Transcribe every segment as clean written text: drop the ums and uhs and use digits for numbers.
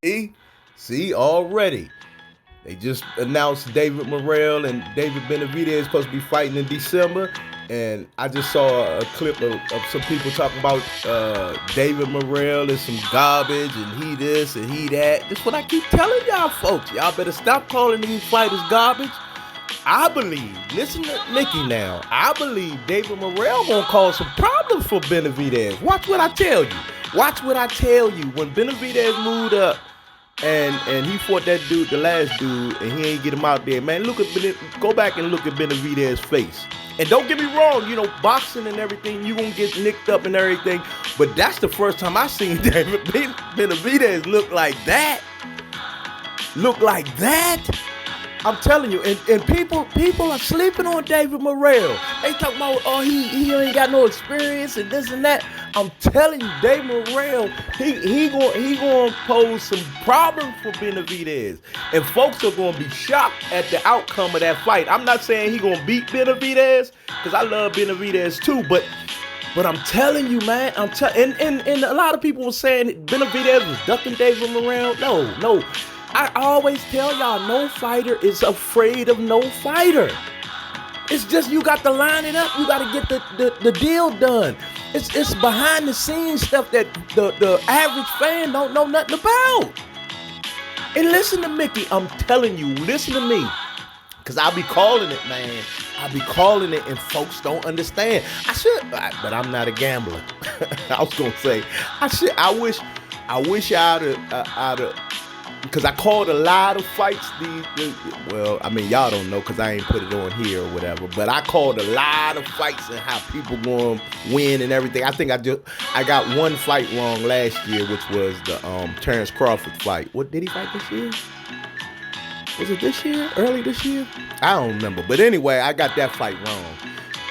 See, already. They just announced David Morrell and David Benavidez supposed to be fighting in December. And I just saw a clip of some people talking about David Morrell is some garbage and he this and he that. That's what I keep telling y'all folks. Y'all better stop calling these fighters garbage. I believe, listen to Miki now, I believe David Morrell gonna cause some problems for Benavidez. Watch what I tell you. Watch what I tell you. When Benavidez moved up and he fought that dude, the last dude, and he ain't get him out there, man, go back and look at Benavidez's face. And don't get me wrong, boxing and everything, you gonna get nicked up and everything, but that's the first time I seen David Benavidez look like that. I'm telling you, and people are sleeping on David Morrell. They talking about, he ain't got no experience and this and that. I'm telling you, David Morrell, he gonna pose some problems for Benavidez, and folks are gonna be shocked at the outcome of that fight. I'm not saying he gonna beat Benavidez, because I love Benavidez too, but I'm telling you, man, and a lot of people were saying Benavidez was ducking David Morrell. No. I always tell y'all, no fighter is afraid of no fighter. It's just you got to line it up. You got to get the deal done. It's behind the scenes stuff that the average fan don't know nothing about. And listen to Miki. I'm telling you, listen to me. Because I'll be calling it, man. I'll be calling it and folks don't understand. I should, but I'm not a gambler. I was going to say, I wish I'd have, because I called a lot of fights. Y'all don't know because I ain't put it on here or whatever. But I called a lot of fights and how people going to win and everything. I think I got one fight wrong last year, which was the Terrence Crawford fight. What did he fight this year? Was it this year? Early this year? I don't remember. But anyway, I got that fight wrong.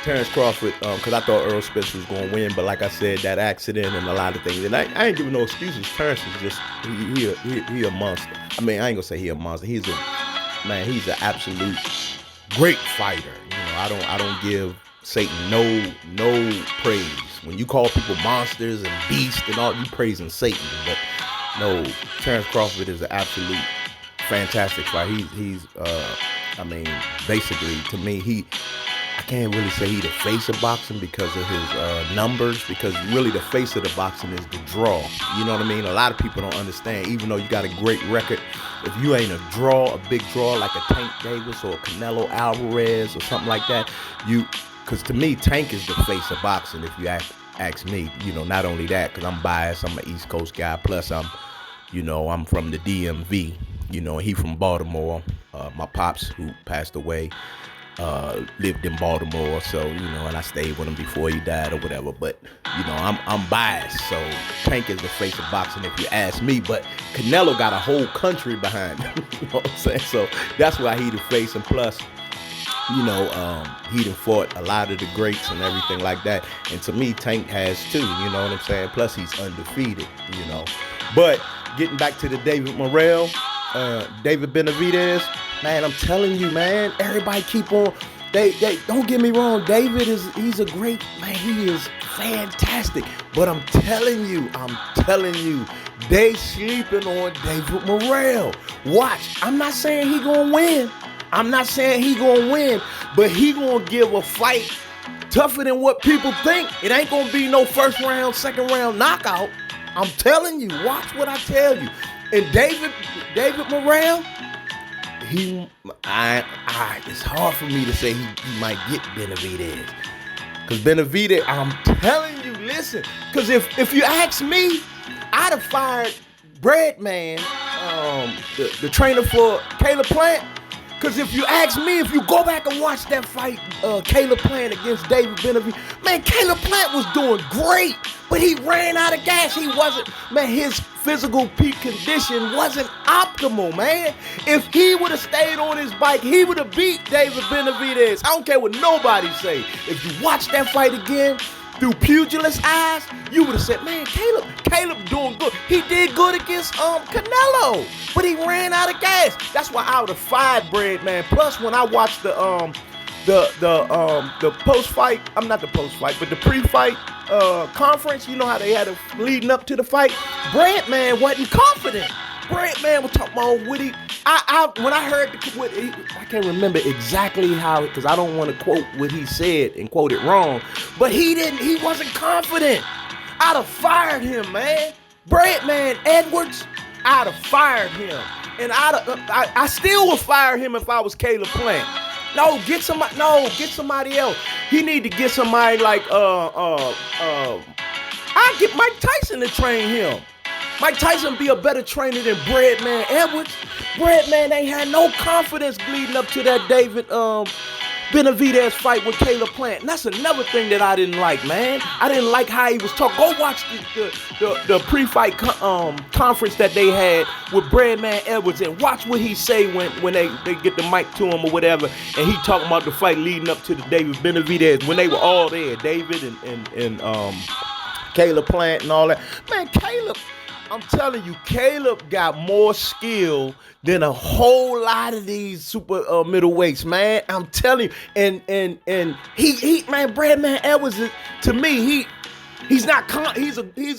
Terrence Crawford, because I thought Earl Spence was going to win, but like I said, that accident and a lot of things, and I ain't giving no excuses. Terrence is just he a monster. I mean, I ain't gonna say he a monster. He's an absolute great fighter. I don't give Satan no praise. When you call people monsters and beasts and all, you praising Satan. But no, Terrence Crawford is an absolute fantastic fight. He's basically to me I can't really say he's the face of boxing because of his numbers, because really the face of the boxing is the draw. You know what I mean? A lot of people don't understand, even though you got a great record, if you ain't a big draw like a Tank Davis or a Canelo Alvarez or something like that, because to me, Tank is the face of boxing if you ask me. Not only that, because I'm biased, I'm an East Coast guy, plus I'm from the DMV, he from Baltimore. My pops, who passed away, lived in Baltimore, so and I stayed with him before he died or whatever. But I'm biased, so Tank is the face of boxing if you ask me. But Canelo got a whole country behind him. You know what I'm saying? So that's why he the face, and plus, he done fought a lot of the greats and everything like that. And to me, Tank has too. You know what I'm saying? Plus, he's undefeated. But getting back to the David Morrell, David Benavidez. Man, I'm telling you, man, everybody keep on, they don't get me wrong, he's a great, man, he is fantastic, but I'm telling you, they sleeping on David Morrell. Watch, I'm not saying he gonna win, but he gonna give a fight tougher than what people think. It ain't gonna be no first round, second round knockout. I'm telling you, watch what I tell you. And David Morrell, it's hard for me to say he might get Benavidez. Because Benavidez, I'm telling you, listen, because if you ask me, I'd have fired Breadman, the trainer for Caleb Plant. Because if you ask me, if you go back and watch that fight, Caleb Plant against David Benavidez, man, Caleb Plant was doing great, but he ran out of gas. His physical peak condition wasn't optimal, man. If he would have stayed on his bike, he would have beat David Benavidez. I don't care what nobody say. If you watch that fight again, through pugilist eyes, you would have said, man, Caleb doing good. He did good against Canelo, but he ran out of gas. That's why I would have fired Breadman. Plus, when I watched the post-fight, but the pre-fight conference, you know how they had it leading up to the fight, Breadman wasn't confident. Breadman was talking about when I heard I can't remember exactly how, because I don't want to quote what he said and quote it wrong, but he wasn't confident. I'd have fired him, man. Breadman Edwards, I'd have fired him. And I still would fire him if I was Caleb Plant. Get somebody else. He need to get somebody like I get Mike Tyson to train him. Mike Tyson be a better trainer than Breadman Edwards. Breadman ain't had no confidence leading up to that David Benavidez fight with Caleb Plant. And that's another thing that I didn't like, man. I didn't like how he was talking. Go watch the pre-fight conference that they had with Breadman Edwards and watch what he say when they get the mic to him or whatever. And he talking about the fight leading up to the David Benavidez when they were all there, David and Caleb Plant and all that. Man, I'm telling you, Caleb got more skill than a whole lot of these super middleweights, man. I'm telling you, and he man, Breadman Edwards, to me, he's an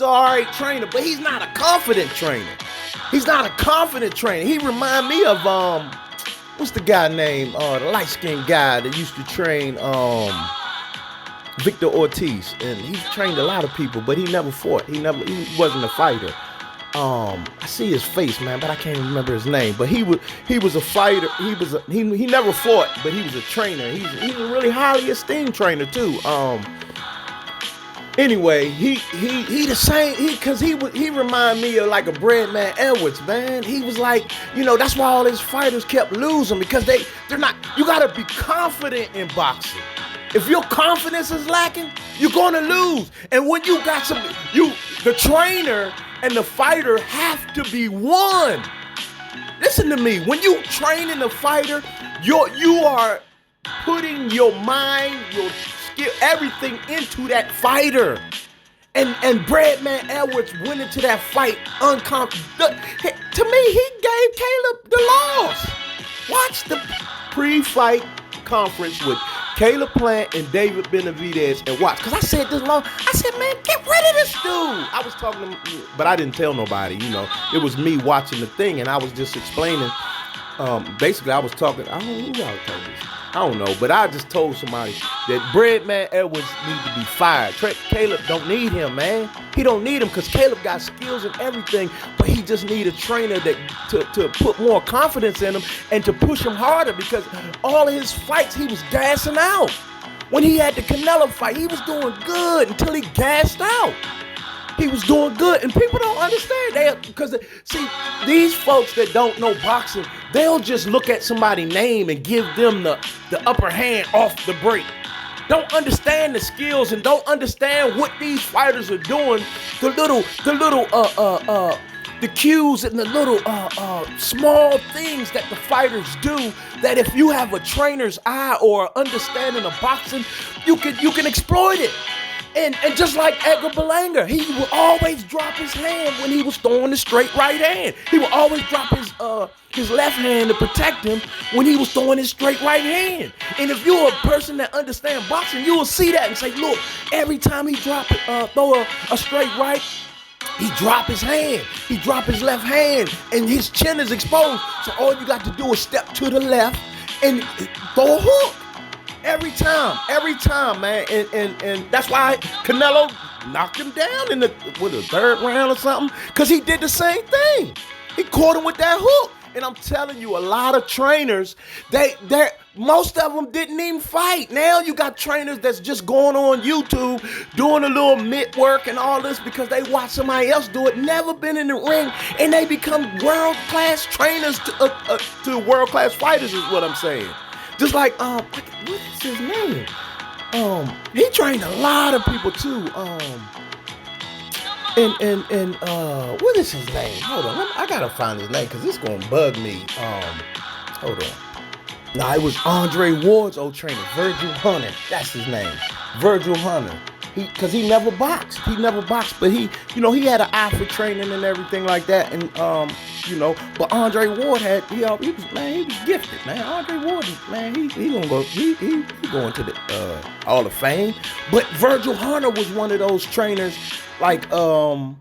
all right trainer, but he's not a confident trainer. He's not a confident trainer. He remind me of what's the guy named the light skinned guy that used to train Victor Ortiz, and he trained a lot of people, but he never fought. He wasn't a fighter. I see his face, man, but I can't remember his name. But he was a fighter. He never fought, but he was a trainer. He's a really highly esteemed trainer too. Anyway, he the same. He remind me of like a Breadman Edwards, man. He was like, that's why all his fighters kept losing, because they're not. You gotta be confident in boxing. If your confidence is lacking, you're gonna lose. And when you got the trainer and the fighter have to be one. Listen to me. When you training a fighter, you are putting your mind, your skill, everything into that fighter. And Breadman Edwards went into that fight unconfident. To me, he gave Caleb the loss. Watch the pre-fight conference with Caleb Plant and David Benavidez and watch. Because I said, man, get rid of this dude. I was talking to him, but I didn't tell nobody, It was me watching the thing, and I was just explaining. Basically, I was talking. I don't know who I was talking to. I don't know, but I just told somebody that Breadman Edwards needs to be fired. Caleb don't need him, man. He don't need him because Caleb got skills and everything, but he just need a trainer to put more confidence in him and to push him harder, because all of his fights he was gassing out. When he had the Canelo fight, he was doing good until he gassed out. He was doing good, and people don't understand. Because these folks that don't know boxing, they'll just look at somebody's name and give them the upper hand off the break. Don't understand the skills and don't understand what these fighters are doing. The cues and the little small things that the fighters do, that if you have a trainer's eye or understanding of boxing, you can exploit it. And just like Edgar Berlanga, he would always drop his hand when he was throwing the straight right hand. He would always drop his left hand to protect him when he was throwing his straight right hand. And if you're a person that understands boxing, you will see that and say, look, every time he throw a straight right, he drop his hand. He drop his left hand, and his chin is exposed. So all you got to do is step to the left and throw a hook. Every time, man, and that's why Canelo knocked him down in the third round or something, because he did the same thing. He caught him with that hook, and I'm telling you, a lot of trainers, most of them didn't even fight. Now you got trainers that's just going on YouTube doing a little mitt work and all this because they watch somebody else do it, never been in the ring, and they become world-class trainers to world-class fighters is what I'm saying. Just like, what is his name? He trained a lot of people too. What is his name? Hold on, I gotta find his name because it's gonna bug me. Hold on. Nah, it was Andre Ward's old trainer, Virgil Hunter. That's his name, Virgil Hunter. Because he never boxed. But he had an eye for training and everything like that. And but Andre Ward he was gifted, man. Andre Ward, man, he gonna go, he going to the Hall of Fame. But Virgil Hunter was one of those trainers, like I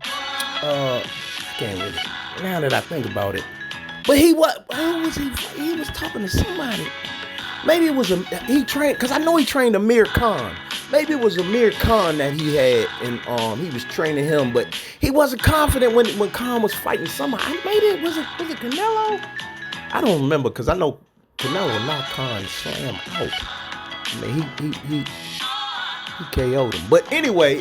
can't really. Now that I think about it. But he was he was talking to somebody. Maybe it was he trained, because I know he trained Amir Khan. Maybe it was Amir Khan that he had, and he was training him, but he wasn't confident when Khan was fighting somebody. Maybe it was Canelo? I don't remember, because I know Canelo knocked Khan slam out. I mean, he KO'd him. But anyway,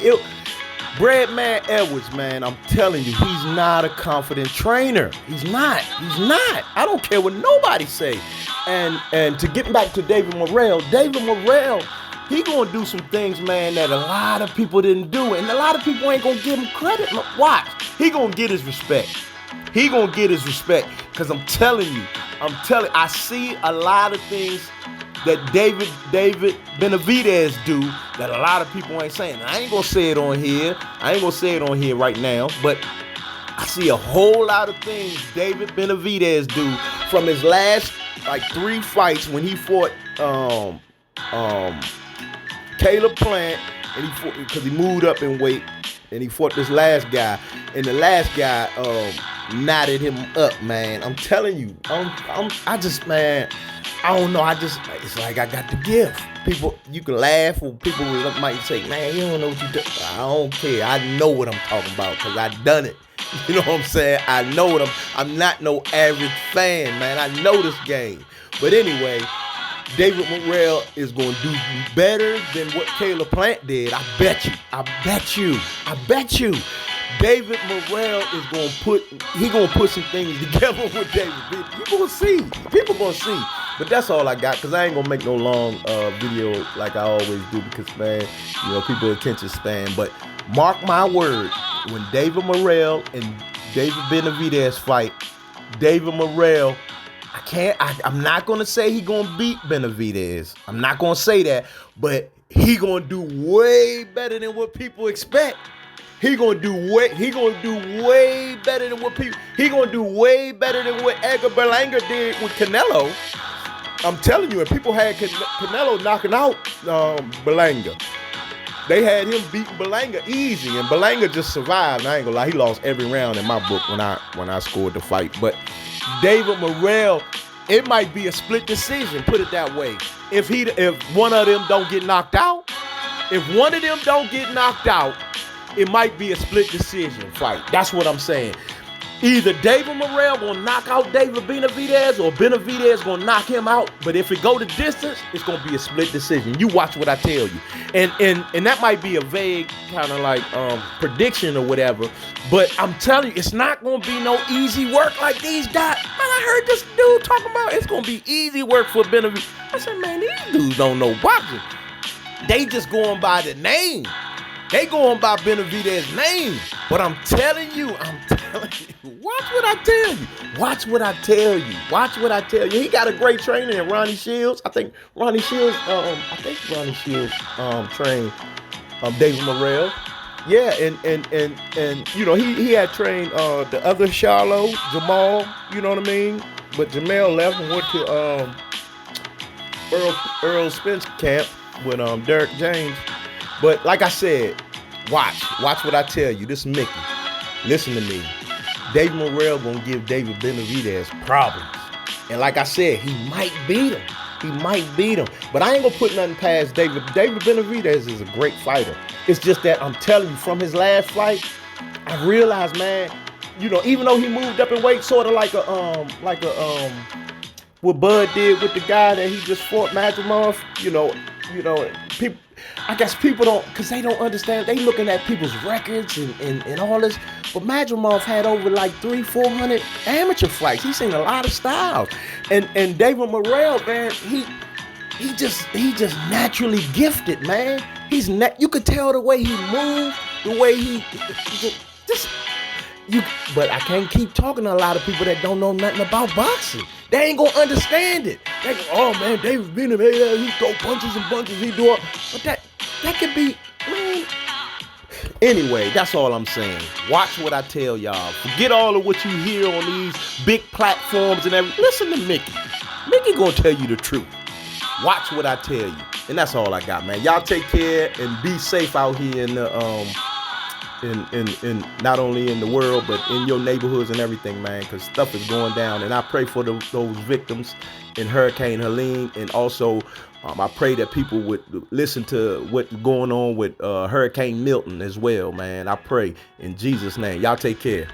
Breadman Edwards, man, I'm telling you, he's not a confident trainer. He's not. I don't care what nobody say. And to get back to David Morrell, he gonna do some things, man, that a lot of people didn't do, and a lot of people ain't gonna give him credit. Watch, he gonna get his respect. Because I'm telling you, I see a lot of things that David Benavidez do that a lot of people ain't saying. I ain't gonna say it on here right now, but I see a whole lot of things David Benavidez do from his last like 3 fights when he fought Caleb Plant, and he fought because he moved up in weight, and he fought this last guy, and the last guy knotted him up, man. I'm telling you, I just, man, I don't know. It's like I got the gift. People, you can laugh, or people might say, man, you don't know what you do. I don't care. I know what I'm talking about because I done it. You know what I'm saying? I know what I'm not no average fan, man. I know this game. But anyway, David Morrell is going to do better than what Caleb Plant did. I bet you. David Morrell is going to put some things together with David. You're going to see. People going to see. But that's all I got, because I ain't going to make no long video like I always do, because, man, you know, people's attention span. But mark my word, when David Morrell and David Benavidez fight, David Morrell, I'm not going to say he going to beat Benavidez. I'm not going to say that, but he going to do way better than what people expect. He gonna do way better than what Edgar Berlanga did with Canelo. I'm telling you, and people had Canelo knocking out Berlanga. They had him beating Berlanga easy, and Berlanga just survived. I ain't gonna lie, he lost every round in my book when I scored the fight. But David Morrell, it might be a split decision, put it that way. If one of them don't get knocked out, it might be a split decision fight. That's what I'm saying. Either David Morrell gonna knock out David Benavidez, or Benavidez gonna knock him out. But if it go the distance, it's gonna be a split decision. You watch what I tell you. And that might be a vague kind of like prediction or whatever. But I'm telling you, it's not gonna be no easy work like these guys. Man, I heard this dude talking about it's gonna be easy work for Benavidez. I said, man, these dudes don't know boxing. They just going by the name. They going by Benavidez's name. But I'm telling you, watch what I tell you. He got a great trainer in Ronnie Shields. I think Ronnie Shields trained David Morrell. Yeah, and you know, he had trained the other Charlo, Jamal, you know what I mean? But Jamal left and went to Earl Spence camp with Derek James. But like I said, watch what I tell you. This is Miki. Listen to me. David Morrell gonna give David Benavidez problems. And like I said, he might beat him. But I ain't gonna put nothing past David. David Benavidez is a great fighter. It's just that I'm telling you, from his last fight, I realized, man, you know, even though he moved up in weight, sort of like what Bud did with the guy that he just fought, Madrimov, you know, people. I guess people don't, because they don't understand. They looking at people's records and all this. But Madrimov had over like 300-400 amateur fights. He's seen a lot of styles. And David Morrell, man, he just naturally gifted, man. You could tell the way he moved, the way but I can't keep talking to a lot of people that don't know nothing about boxing. They ain't gonna understand it. They go, oh man, David Benavidez, he throw punches and bunches, he do all. But that could be, man. Anyway, that's all I'm saying. Watch what I tell y'all. Forget all of what you hear on these big platforms and everything. Listen to Miki. Miki gonna tell you the truth. Watch what I tell you. And that's all I got, man. Y'all take care and be safe out here in the in not only in the world but in your neighborhoods and everything, man, because stuff is going down. And I pray for those victims in Hurricane Helene, and also I pray that people would listen to what's going on with Hurricane Milton as well, man. I pray in Jesus' name. Y'all take care.